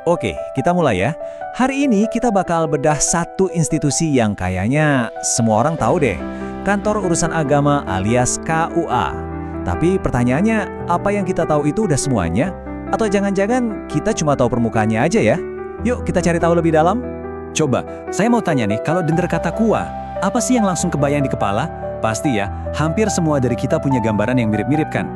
Oke, kita mulai ya. Hari ini kita bakal bedah satu institusi yang kayaknya semua orang tahu deh. Kantor Urusan Agama alias KUA. Tapi pertanyaannya, apa yang kita tahu itu udah semuanya? Atau jangan-jangan kita cuma tahu permukaannya aja ya? Yuk kita cari tahu lebih dalam. Coba, saya mau tanya nih, kalau dengar kata KUA, apa sih yang langsung kebayang di kepala? Pasti ya, hampir semua dari kita punya gambaran yang mirip-mirip kan?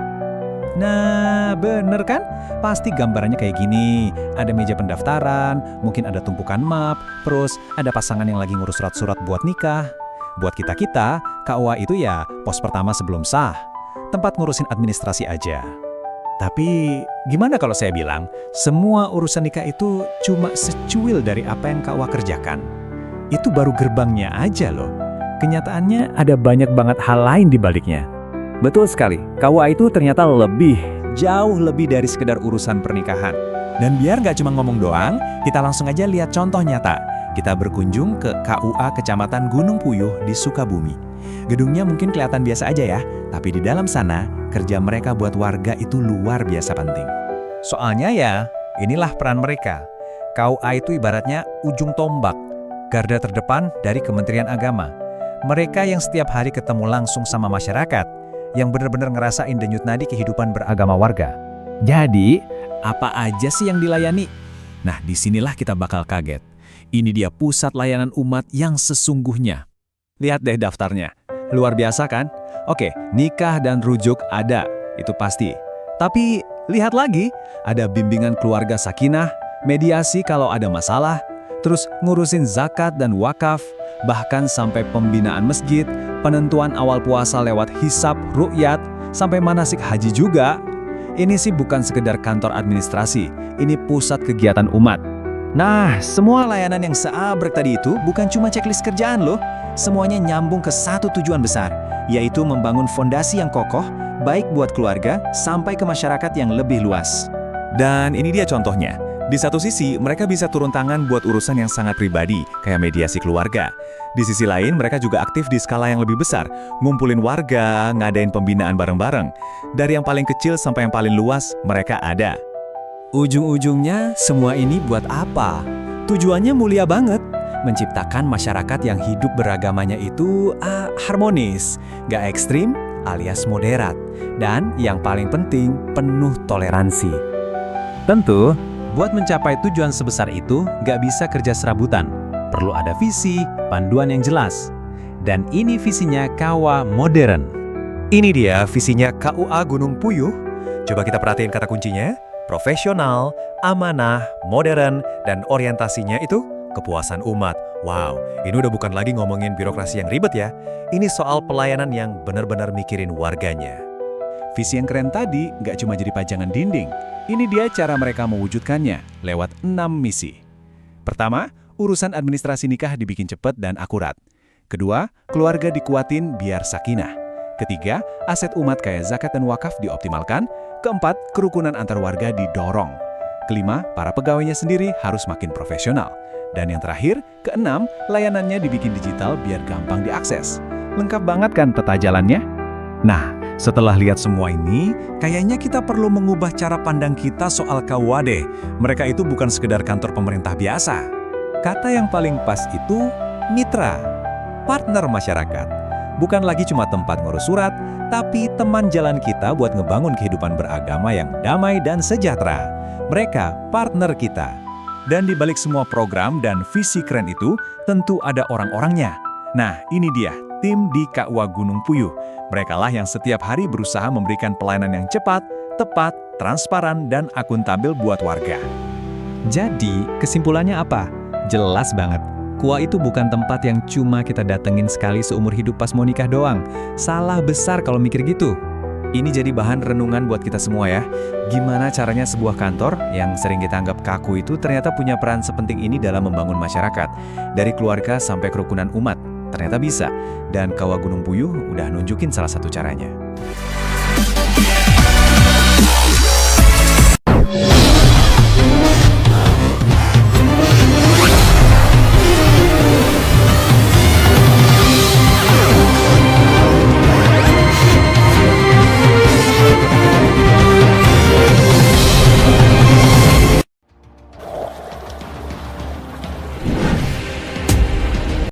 Nah, bener kan? Pasti gambarannya kayak gini. Ada meja pendaftaran, mungkin ada tumpukan map, terus ada pasangan yang lagi ngurus surat-surat buat nikah. Buat kita-kita, KUA itu ya pos pertama sebelum sah. Tempat ngurusin administrasi aja. Tapi, gimana kalau saya bilang, semua urusan nikah itu cuma secuil dari apa yang KUA kerjakan? Itu baru gerbangnya aja loh. Kenyataannya ada banyak banget hal lain di baliknya. Betul sekali, KUA itu ternyata jauh lebih dari sekedar urusan pernikahan. Dan biar nggak cuma ngomong doang, kita langsung aja lihat contoh nyata. Kita berkunjung ke KUA Kecamatan Gunung Puyuh di Sukabumi. Gedungnya mungkin kelihatan biasa aja ya, tapi di dalam sana, kerja mereka buat warga itu luar biasa penting. Soalnya ya, inilah peran mereka. KUA itu ibaratnya ujung tombak, garda terdepan dari Kementerian Agama. Mereka yang setiap hari ketemu langsung sama masyarakat, yang benar-benar ngerasain denyut nadi kehidupan beragama warga. Jadi, apa aja sih yang dilayani? Nah, disinilah kita bakal kaget. Ini dia pusat layanan umat yang sesungguhnya. Lihat deh daftarnya. Luar biasa kan? Oke, nikah dan rujuk ada, itu pasti. Tapi, lihat lagi, ada bimbingan keluarga sakinah, mediasi kalau ada masalah, terus ngurusin zakat dan wakaf, bahkan sampai pembinaan masjid, penentuan awal puasa lewat hisab, ru'yat, sampai manasik haji juga. Ini sih bukan sekedar kantor administrasi, ini pusat kegiatan umat. Nah, semua layanan yang seabrek tadi itu bukan cuma checklist kerjaan loh. Semuanya nyambung ke satu tujuan besar, yaitu membangun fondasi yang kokoh, baik buat keluarga sampai ke masyarakat yang lebih luas. Dan ini dia contohnya. Di satu sisi, mereka bisa turun tangan buat urusan yang sangat pribadi, kayak mediasi keluarga. Di sisi lain, mereka juga aktif di skala yang lebih besar, ngumpulin warga, ngadain pembinaan bareng-bareng. Dari yang paling kecil sampai yang paling luas, mereka ada. Ujung-ujungnya, semua ini buat apa? Tujuannya mulia banget, menciptakan masyarakat yang hidup beragamanya itu harmonis, gak ekstrim alias moderat, dan yang paling penting, penuh toleransi. Tentu, buat mencapai tujuan sebesar itu, gak bisa kerja serabutan. Perlu ada visi, panduan yang jelas. Dan ini visinya KUA modern. Ini dia visinya KUA Gunung Puyuh. Coba kita perhatiin kata kuncinya. Profesional, amanah, modern, dan orientasinya itu kepuasan umat. Wow, ini udah bukan lagi ngomongin birokrasi yang ribet ya. Ini soal pelayanan yang benar-benar mikirin warganya. Visi yang keren tadi nggak cuma jadi pajangan dinding. Ini dia cara mereka mewujudkannya lewat 6 misi. Pertama, urusan administrasi nikah dibikin cepat dan akurat. Kedua, keluarga dikuatin biar sakinah. Ketiga, aset umat kayak zakat dan wakaf dioptimalkan. Keempat, kerukunan antar warga didorong. Kelima, para pegawainya sendiri harus makin profesional. Dan yang terakhir, keenam, layanannya dibikin digital biar gampang diakses. Lengkap banget kan peta jalannya? Nah, setelah lihat semua ini, kayaknya kita perlu mengubah cara pandang kita soal KUA deh. Mereka itu bukan sekedar kantor pemerintah biasa. Kata yang paling pas itu mitra, partner masyarakat. Bukan lagi cuma tempat ngurus surat, tapi teman jalan kita buat ngebangun kehidupan beragama yang damai dan sejahtera. Mereka partner kita. Dan di balik semua program dan visi keren itu, tentu ada orang-orangnya. Nah, ini dia, tim di KUA Gunung Puyuh. Merekalah yang setiap hari berusaha memberikan pelayanan yang cepat, tepat, transparan, dan akuntabel buat warga. Jadi, kesimpulannya apa? Jelas banget. KUA itu bukan tempat yang cuma kita datengin sekali seumur hidup pas mau nikah doang. Salah besar kalau mikir gitu. Ini jadi bahan renungan buat kita semua ya. Gimana caranya sebuah kantor yang sering kita anggap kaku itu ternyata punya peran sepenting ini dalam membangun masyarakat. Dari keluarga sampai kerukunan umat. Ternyata bisa. Dan KUA Gunung Puyuh udah nunjukin salah satu caranya.